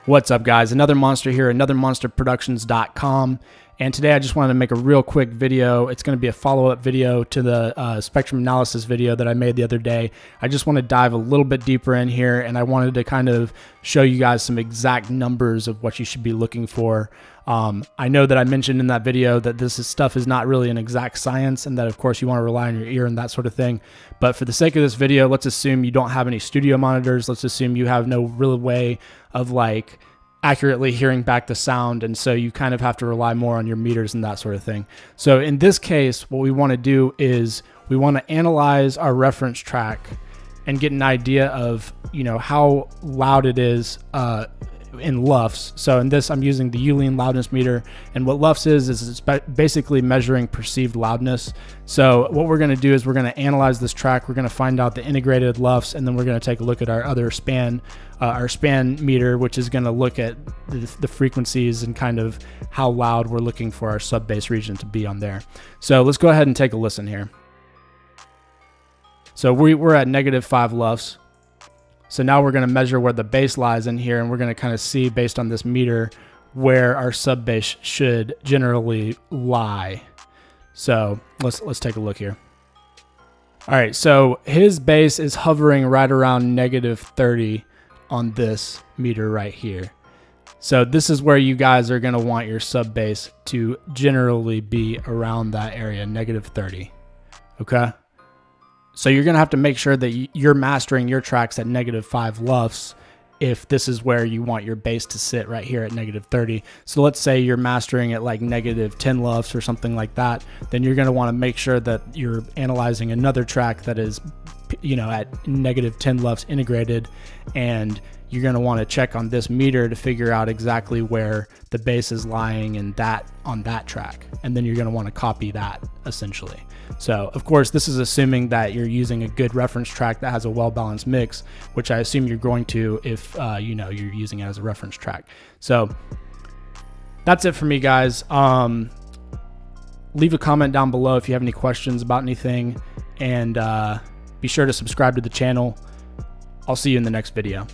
What's up, guys? Another monster here, anothermonsterproductions.com. And today I just wanted to make a real quick video. It's going to be a follow-up video to the spectrum analysis video that I made the other day. I just want to dive a little bit deeper in here, and I wanted to kind of show you guys some exact numbers of what you should be looking for. I know that I mentioned in that video that stuff is not really an exact science, and that of course you want to rely on your ear and that sort of thing. But for the sake of this video, let's assume you don't have any studio monitors. Let's assume you have no real way of like accurately hearing back the sound, and so you kind of have to rely more on your meters and that sort of thing. So in this case, what we want to do is we want to analyze our reference track and get an idea of, you know, how loud it is in LUFS. So in this, I'm using the Ulean loudness meter, and what LUFS is it's basically measuring perceived loudness. So what we're going to do is we're going to analyze this track. We're going to find out the integrated LUFS, and then we're going to take a look at our other span, our span meter, which is going to look at the frequencies and kind of how loud we're looking for our sub bass region to be on there. So let's go ahead and take a listen here. So we're at -5 LUFS. So now we're going to measure where the bass lies in here, and we're going to kind of see based on this meter where our sub bass should generally lie. So let's take a look here. All right, so his bass is hovering right around -30 on this meter right here. So this is where you guys are going to want your sub bass to generally be around that area, -30. Okay. So you're going to have to make sure that you're mastering your tracks at -5 LUFS if this is where you want your bass to sit, right here at -30. So let's say you're mastering at like -10 LUFS or something like that. Then you're going to want to make sure that you're analyzing another track that is, you know, at -10 LUFS integrated, and you're going to want to check on this meter to figure out exactly where the bass is lying in on that track. And then you're going to want to copy that essentially. So of course, this is assuming that you're using a good reference track that has a well-balanced mix, which I assume you're going to if you know, you're using it as a reference track. So that's it for me, guys. Leave a comment down below if you have any questions about anything, and be sure to subscribe to the channel. I'll see you in the next video.